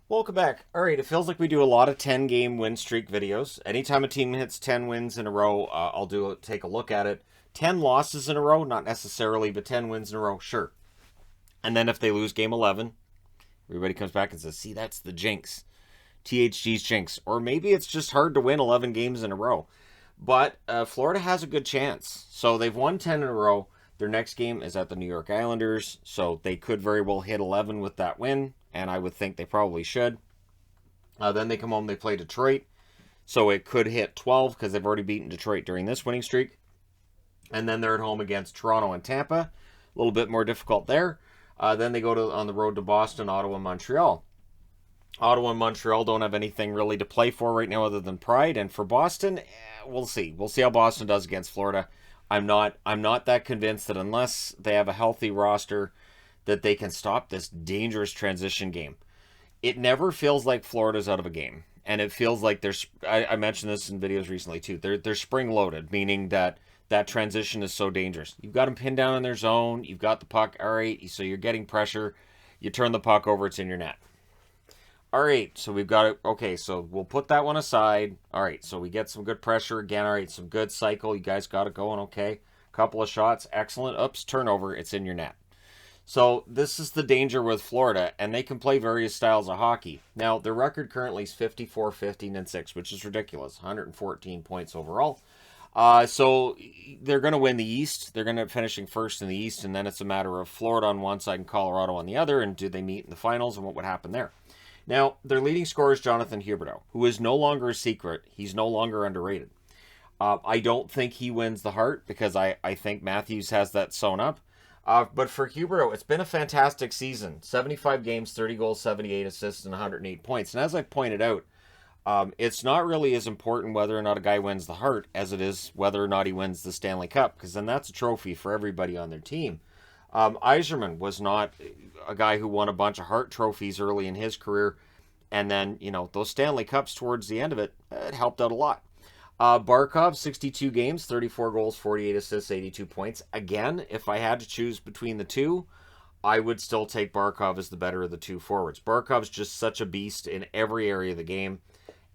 Welcome back. All right, it feels like we do a lot of 10-game win streak videos. Anytime a team hits 10 wins in a row, take a look at it. 10 losses in a row, not necessarily, but 10 wins in a row, sure. And then if they lose game 11, everybody comes back and says, see, that's the jinx. THG's jinx. Or maybe it's just hard to win 11 games in a row. But Florida has a good chance. So they've won 10 in a row. Their next game is at the New York Islanders, so they could very well hit 11 with that win, and I would think they probably should. Then they come home, they play Detroit, so it could hit 12 because they've already beaten Detroit during this winning streak. And then they're at home against Toronto and Tampa, a little bit more difficult there. Then they go on the road to Boston, Ottawa, and Montreal. Ottawa and Montreal don't have anything really to play for right now other than pride. And for Boston, we'll see. We'll see how Boston does against Florida. I'm not that convinced that unless they have a healthy roster that they can stop this dangerous transition game. It never feels like Florida's out of a game. And it feels like I mentioned this in videos recently too. They're spring loaded, meaning that transition is so dangerous. You've got them pinned down in their zone. You've got the puck. All right, so you're getting pressure. You turn the puck over, it's in your net. All right, so we've got it. Okay, so we'll put that one aside. All right, so we get some good pressure again. All right, some good cycle. You guys got it going. Okay, couple of shots. Excellent. Oops, turnover. It's in your net. So this is the danger with Florida, and they can play various styles of hockey. Now, their record currently is 54, 15, and 6, which is ridiculous. 114 points overall. So they're going to win the East. They're going to finishing first in the East, and then it's a matter of Florida on one side and Colorado on the other, and do they meet in the finals, and what would happen there? Now, their leading scorer is Jonathan Huberdeau, who is no longer a secret. He's no longer underrated. I don't think he wins the Hart because I think Matthews has that sewn up. But for Huberdeau, it's been a fantastic season. 75 games, 30 goals, 78 assists, and 108 points. And as I pointed out, it's not really as important whether or not a guy wins the Hart as it is whether or not he wins the Stanley Cup, because then that's a trophy for everybody on their team. Yzerman was not a guy who won a bunch of Hart trophies early in his career, and then, those Stanley Cups towards the end of it, it helped out a lot. Barkov, 62 games, 34 goals, 48 assists, 82 points. Again, if I had to choose between the two, I would still take Barkov as the better of the two forwards. Barkov's just such a beast in every area of the game,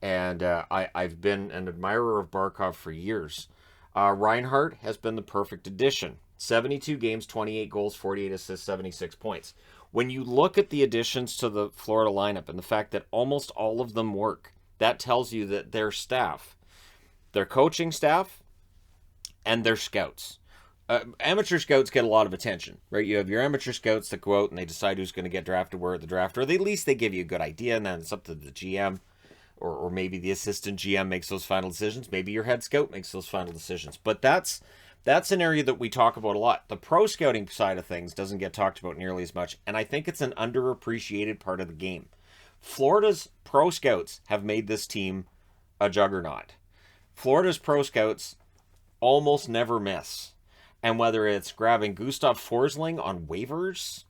and I've been an admirer of Barkov for years. Reinhart has been the perfect addition. 72 games, 28 goals, 48 assists, 76 points. When you look at the additions to the Florida lineup and the fact that almost all of them work, that tells you that their staff, their coaching staff, and their scouts. Amateur scouts get a lot of attention, right? You have your amateur scouts that go out and they decide who's going to get drafted where at the draft, or at least they give you a good idea, and then it's up to the GM, or maybe the assistant GM makes those final decisions. Maybe your head scout makes those final decisions. But that's an area that we talk about a lot. The pro scouting side of things doesn't get talked about nearly as much, and I think it's an underappreciated part of the game. Florida's pro scouts have made this team a juggernaut. Florida's pro scouts almost never miss. And whether it's grabbing Gustav Forsling on waivers,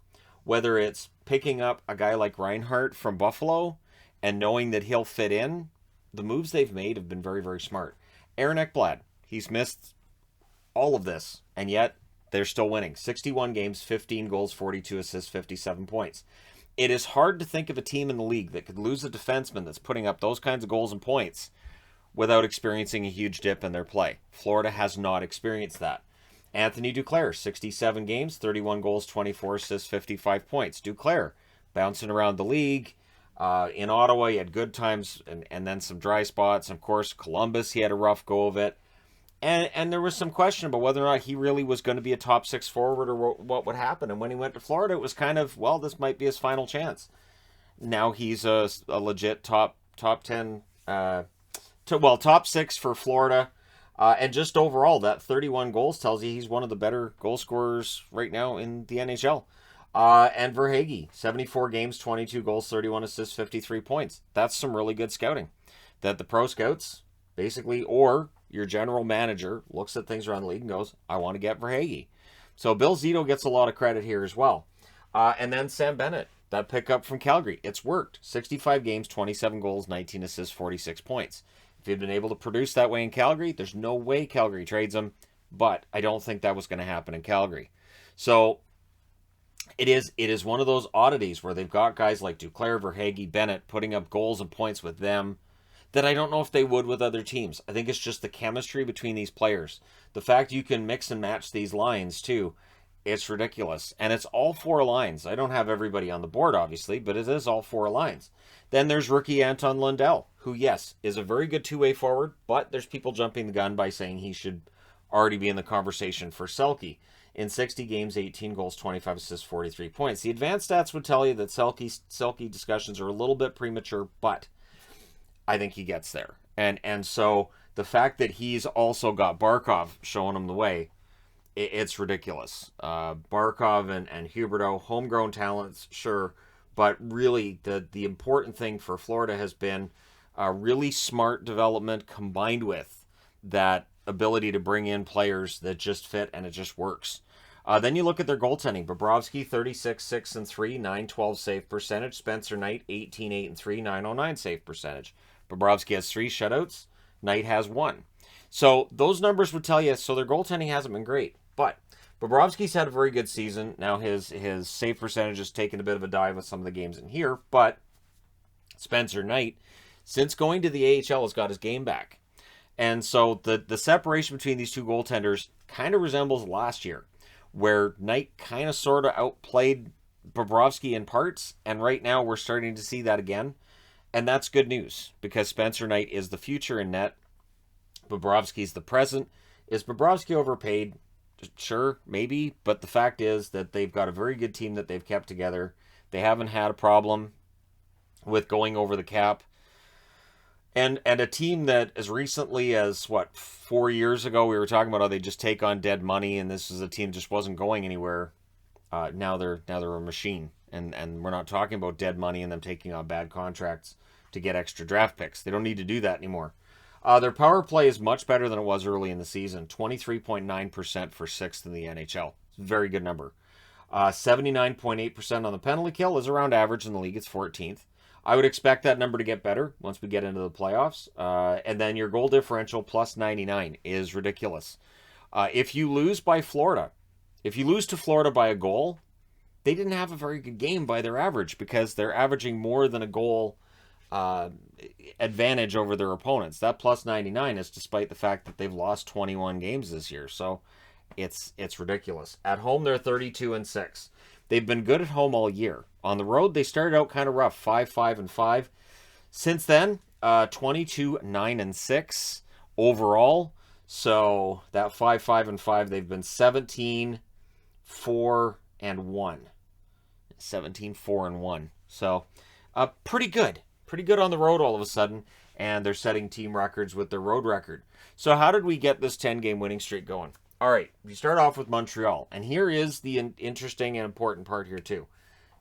whether it's picking up a guy like Reinhart from Buffalo and knowing that he'll fit in, the moves they've made have been very, very smart. Aaron Ekblad, he's missed all of this, and yet they're still winning. 61 games, 15 goals, 42 assists, 57 points. It is hard to think of a team in the league that could lose a defenseman that's putting up those kinds of goals and points without experiencing a huge dip in their play. Florida has not experienced that. Anthony Duclair, 67 games, 31 goals, 24 assists, 55 points. Duclair, bouncing around the league. In Ottawa, he had good times and then some dry spots. Of course, Columbus, he had a rough go of it. And there was some question about whether or not he really was going to be a top six forward or what would happen. And when he went to Florida, it was kind of, well, this might be his final chance. Now he's a legit top 10, top six for Florida. And just overall, that 31 goals tells you he's one of the better goal scorers right now in the NHL. And Verhaeghe, 74 games, 22 goals, 31 assists, 53 points. That's some really good scouting. That the pro scouts, basically, or your general manager looks at things around the league and goes, I want to get Verhaeghe. So Bill Zito gets a lot of credit here as well. And then Sam Bennett, that pickup from Calgary. It's worked. 65 games, 27 goals, 19 assists, 46 points. If he'd been able to produce that way in Calgary, there's no way Calgary trades him. But I don't think that was going to happen in Calgary. So it is one of those oddities where they've got guys like Duclair, Verhaeghe, Bennett putting up goals and points with them that I don't know if they would with other teams. I think it's just the chemistry between these players. The fact you can mix and match these lines too, it's ridiculous. And it's all four lines. I don't have everybody on the board, obviously, but it is all four lines. Then there's rookie Anton Lundell, who, yes, is a very good two-way forward, but there's people jumping the gun by saying he should already be in the conversation for Selke. In 60 games, 18 goals, 25 assists, 43 points. The advanced stats would tell you that Selke discussions are a little bit premature, but I think he gets there. And so the fact that he's also got Barkov showing him the way, it's ridiculous. Barkov and Huberdeau, homegrown talents, sure, but really the important thing for Florida has been really smart development combined with that ability to bring in players that just fit and it just works. Then you look at their goaltending. Bobrovsky, 36, 6 and 3, 912 save percentage. Spencer Knight, 18, 8 and 3, 909 save percentage. Bobrovsky has 3 shutouts. Knight has 1. So those numbers would tell you, so their goaltending hasn't been great. But Bobrovsky's had a very good season. Now his save percentage has taken a bit of a dive with some of the games in here. But Spencer Knight, since going to the AHL, has got his game back. And so the separation between these two goaltenders kind of resembles last year, where Knight kind of sort of outplayed Bobrovsky in parts, and right now we're starting to see that again. And that's good news, because Spencer Knight is the future in net. Bobrovsky's the present. Is Bobrovsky overpaid? Sure, maybe, but the fact is that they've got a very good team that they've kept together. They haven't had a problem with going over the cap. And a team that as recently as, 4 years ago, we were talking about how they just take on dead money, and this is a team that just wasn't going anywhere. Now they're a machine, and we're not talking about dead money and them taking on bad contracts to get extra draft picks. They don't need to do that anymore. Their power play is much better than it was early in the season. 23.9% for 6th in the NHL. Very good number. 79.8% on the penalty kill is around average in the league. It's 14th. I would expect that number to get better once we get into the playoffs. And then your goal differential plus 99 is ridiculous. If you lose by Florida, if you lose to Florida by a goal, they didn't have a very good game by their average, because they're averaging more than a goal advantage over their opponents. That plus 99 is despite the fact that they've lost 21 games this year. So it's ridiculous. At home, they're 32 and 6. They've been good at home all year. On the road, they started out kind of rough, 5 and 5. Since then, 22 9 and 6 overall. So that 5 and 5, they've been 17 4 and 1. 17 4 and 1. So pretty good. Pretty good on the road all of a sudden, and they're setting team records with their road record. So how did we get this 10-game winning streak going? All right, we start off with Montreal, and here is the interesting and important part here too.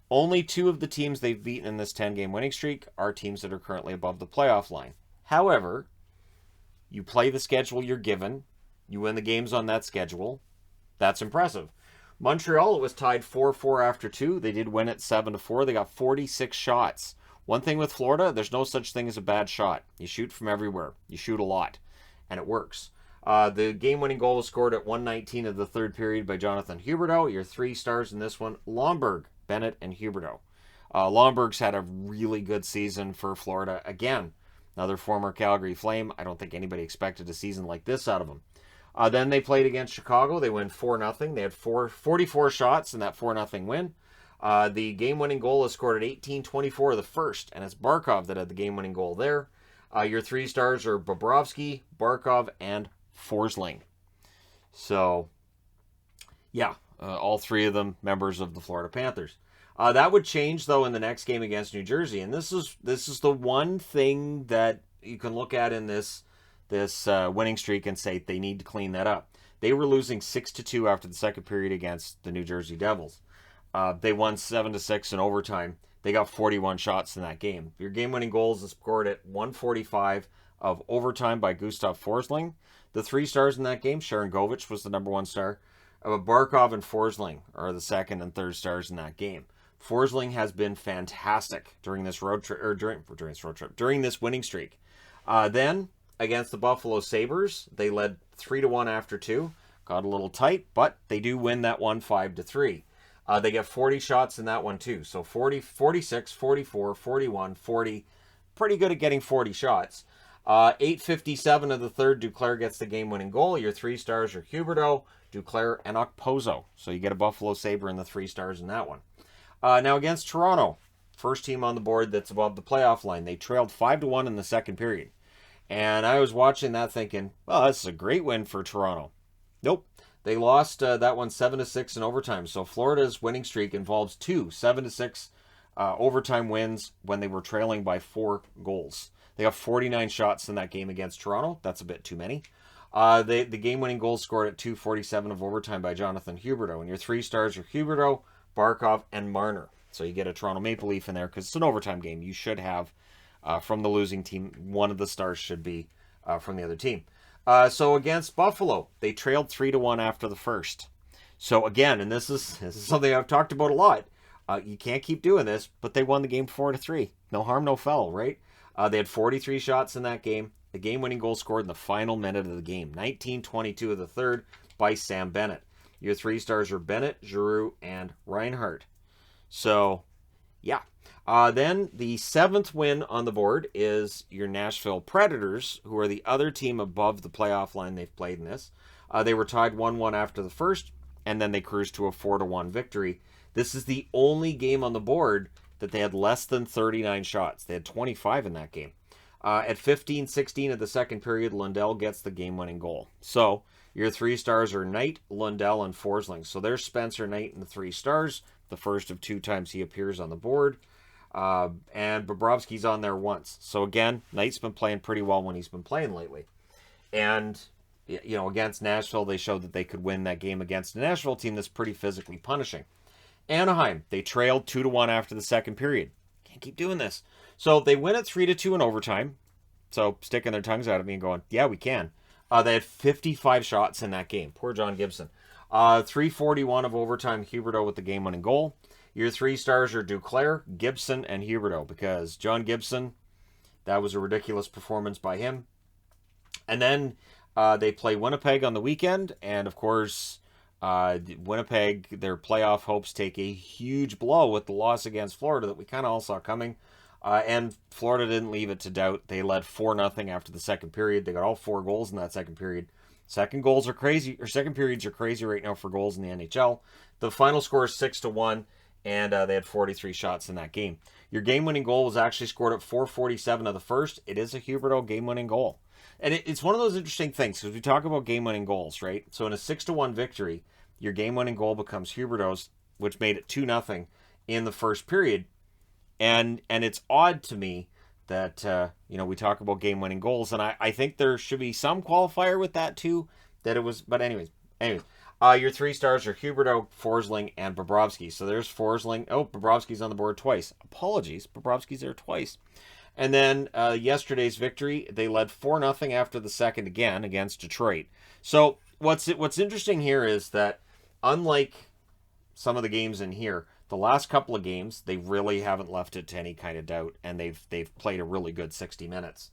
Only 2 of the teams they've beaten in this 10-game winning streak are teams that are currently above the playoff line. However, you play the schedule you're given, you win the games on that schedule. That's impressive. Montreal, it was tied 4-4 after 2. They did win it 7-4. They got 46 shots. One thing with Florida, there's no such thing as a bad shot. You shoot from everywhere. You shoot a lot, and it works. The game-winning goal was scored at 1:19 of the third period by Jonathan Huberdeau. Your 3 stars in this one, Lomberg, Bennett, and Huberdeau. Lomberg's had a really good season for Florida. Again, another former Calgary Flame. I don't think anybody expected a season like this out of him. Then they played against Chicago. They win 4-0. They had 44 shots in that 4-0 win. The game-winning goal is scored at 18:24 of the first, and it's Barkov that had the game-winning goal there. Your 3 stars are Bobrovsky, Barkov, and Forsling. So, yeah, all 3 of them members of the Florida Panthers. That would change, though, in the next game against New Jersey, and this is the one thing that you can look at in this winning streak and say they need to clean that up. They were losing 6-2 after the second period against the New Jersey Devils. They won 7-6 in overtime. They got 41 shots in that game. Your game-winning goals is scored at 1:45 of overtime by Gustav Forsling. The 3 stars in that game, Sharon Govich was the number 1 star. Barkov and Forsling are the 2nd and 3rd stars in that game. Forsling has been fantastic during this during this winning streak. Then against the Buffalo Sabres, they led 3-1 after 2. Got a little tight, but they do win that one 5-3. They get 40 shots in that one too. So 40, 46, 44, 41, 40. Pretty good at getting 40 shots. 8:57 of the third, Duclair gets the game-winning goal. Your 3 stars are Huberdeau, Duclair, and Okposo. So you get a Buffalo Sabre in the 3 stars in that one. Now against Toronto, first team on the board that's above the playoff line. They trailed 5-1 in the second period. And I was watching that thinking, well, this is a great win for Toronto. Nope. They lost that one 7-6 in overtime. So Florida's winning streak involves 2 7-6 overtime wins when they were trailing by 4 goals. They got 49 shots in that game against Toronto. That's a bit too many. The game-winning goal scored at 2:47 of overtime by Jonathan Huberdeau. And your 3 stars are Huberdeau, Barkov, and Marner. So you get a Toronto Maple Leaf in there because it's an overtime game. You should have, from the losing team, one of the stars should be from the other team. So against Buffalo, they trailed 3-1 after the first. So again, and this is something I've talked about a lot. You can't keep doing this, but they won the game 4-3. No harm, no foul, right? They had 43 shots in that game. The game-winning goal scored in the final minute of the game, 19:22 of the third by Sam Bennett. Your 3 stars are Bennett, Giroux, and Reinhart. So, yeah. Then the 7th win on the board is your Nashville Predators, who are the other team above the playoff line they've played in this. They were tied 1-1 after the first, and then they cruised to a 4-1 victory. This is the only game on the board that they had less than 39 shots. They had 25 in that game. At 15:16 of the second period, Lundell gets the game-winning goal. So your 3 stars are Knight, Lundell, and Forsling. So there's Spencer Knight in the 3 stars, the first of 2 times he appears on the board. And Bobrovsky's on there once. So again, Knight's been playing pretty well when he's been playing lately. And, you know, against Nashville, they showed that they could win that game against a Nashville team that's pretty physically punishing. Anaheim, they trailed 2-1 after the second period. Can't keep doing this. So they win at 3-2 in overtime. So sticking their tongues out at me and going, yeah, we can. They had 55 shots in that game. Poor John Gibson. 3:41 of overtime, Huberdeau with the game-winning goal. Your 3 stars are Duclair, Gibson, and Huberdeau, because John Gibson, that was a ridiculous performance by him. And then they play Winnipeg on the weekend, and of course, Winnipeg, their playoff hopes take a huge blow with the loss against Florida that we kind of all saw coming. And Florida didn't leave it to doubt. They led 4-0 after the second period. They got all 4 goals in that second period. Second periods are crazy right now for goals in the NHL. The final score is 6-1, and they had 43 shots in that game. Your game-winning goal was actually scored at 4:47 of the first. It is a Huberdeau game-winning goal. And it's one of those interesting things, because we talk about game-winning goals, right? So in a 6-1 victory, your game-winning goal becomes Huberdeau's, which made it 2-0 in the first period. And it's odd to me that, we talk about game-winning goals, and I think there should be some qualifier with that too, that it was, but anyways. Your 3 stars are Huberdeau, Forsling, and Bobrovsky. So there's Forsling. Oh, Bobrovsky's on the board twice. Apologies, Bobrovsky's there twice. And then yesterday's victory, they led 4-0 after the second again against Detroit. So what's interesting here is that unlike some of the games in here, the last couple of games, they really haven't left it to any kind of doubt, and they've played a really good 60 minutes.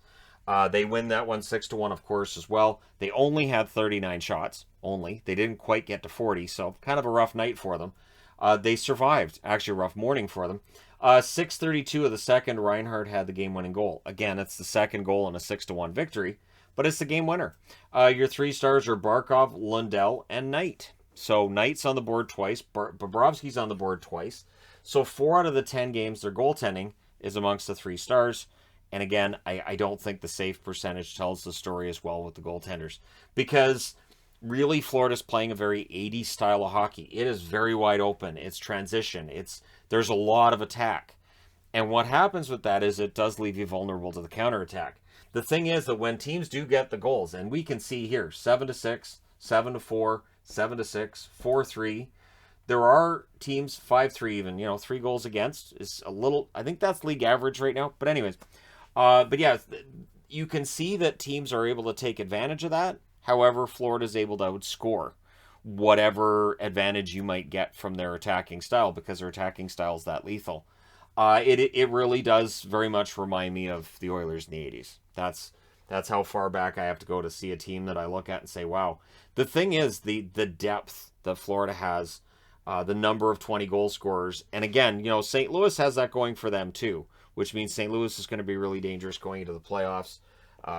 They win that one 6-1, of course, as well. They only had 39 shots, only. They didn't quite get to 40, so kind of a rough night for them. They survived, actually a rough morning for them. 6:32 of the second, Reinhart had the game-winning goal. Again, it's the second goal in a 6-1 victory, but it's the game winner. Your 3 stars are Barkov, Lundell, and Knight. So Knight's on the board twice. Bobrovsky's on the board twice. So 4 out of the 10 games, their goaltending is amongst the 3 stars. And again, I don't think the save percentage tells the story as well with the goaltenders. Because really, Florida's playing a very 80s style of hockey. It is very wide open. It's transition. There's a lot of attack. And what happens with that is it does leave you vulnerable to the counterattack. The thing is that when teams do get the goals, and we can see here, 7-6, 7-4, 7-6, 4-3. There are teams 5-3 even, 3 goals against is a little, I think that's league average right now. But anyways, but yeah, you can see that teams are able to take advantage of that. However, Florida's able to outscore whatever advantage you might get from their attacking style, because their attacking style is that lethal. It really does very much remind me of the Oilers in the 80s. That's how far back I have to go to see a team that I look at and say, wow. The thing is, the depth that Florida has the number of 20 goal scorers. And again, St. Louis has that going for them too, which means St. Louis is going to be really dangerous going into the playoffs.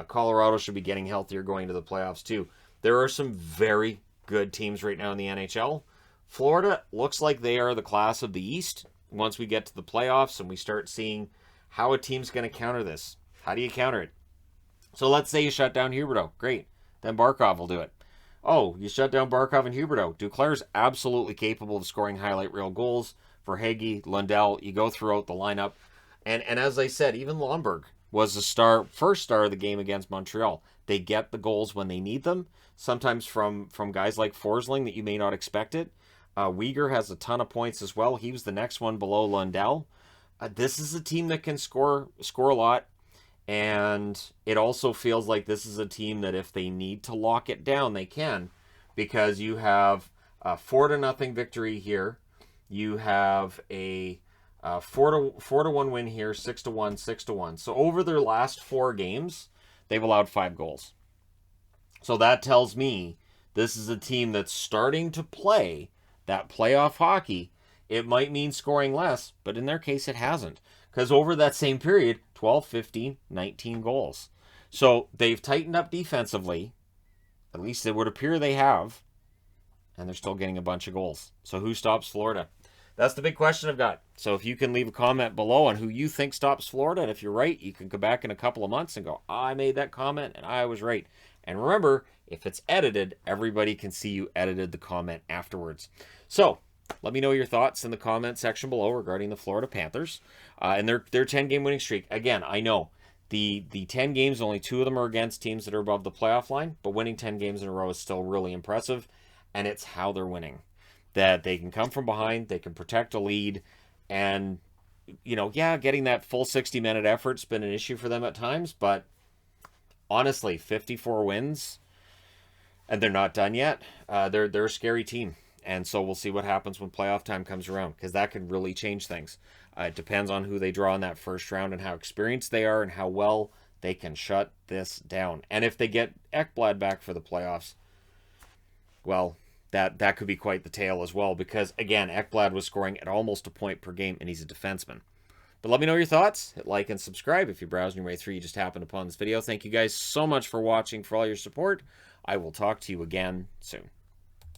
Colorado should be getting healthier going into the playoffs too. There are some very good teams right now in the NHL. Florida looks like they are the class of the East once we get to the playoffs and we start seeing how a team's going to counter this. How do you counter it? So let's say you shut down Huberdeau. Great. Then Barkov will do it. Oh, you shut down Barkov and Huberdeau. Duclair's absolutely capable of scoring highlight reel goals. For Hagee, Lundell, you go throughout the lineup. And as I said, even Lomberg was the first star of the game against Montreal. They get the goals when they need them, sometimes from guys like Forsling that you may not expect it. Weegar has a ton of points as well. He was the next one below Lundell. This is a team that can score a lot. And it also feels like this is a team that if they need to lock it down, they can. Because you have a 4-0 victory here. You have a 4-1 win here, 6-1, 6-1. So over their last 4 games, they've allowed 5 goals. So that tells me this is a team that's starting to play that playoff hockey. It might mean scoring less, but in their case, it hasn't. Because over that same period, 12, 15, 19 goals. So they've tightened up defensively. At least it would appear they have. And they're still getting a bunch of goals. So who stops Florida? That's the big question I've got. So if you can leave a comment below on who you think stops Florida, and if you're right, you can go back in a couple of months and go, I made that comment and I was right. And remember, if it's edited, everybody can see you edited the comment afterwards. So let me know your thoughts in the comment section below regarding the Florida Panthers and their 10-game winning streak. Again, I know the 10 games, only 2 of them are against teams that are above the playoff line, but winning 10 games in a row is still really impressive, and it's how they're winning. That they can come from behind, they can protect a lead, and, getting that full 60-minute effort's been an issue for them at times, but honestly, 54 wins, and they're not done yet. They're a scary team. And so we'll see what happens when playoff time comes around, because that can really change things. It depends on who they draw in that first round and how experienced they are and how well they can shut this down. And if they get Ekblad back for the playoffs, well, that could be quite the tale as well, because, again, Ekblad was scoring at almost a point per game, and he's a defenseman. But let me know your thoughts. Hit like and subscribe if you're browsing your way through. You just happened upon this video. Thank you guys so much for watching, for all your support. I will talk to you again soon.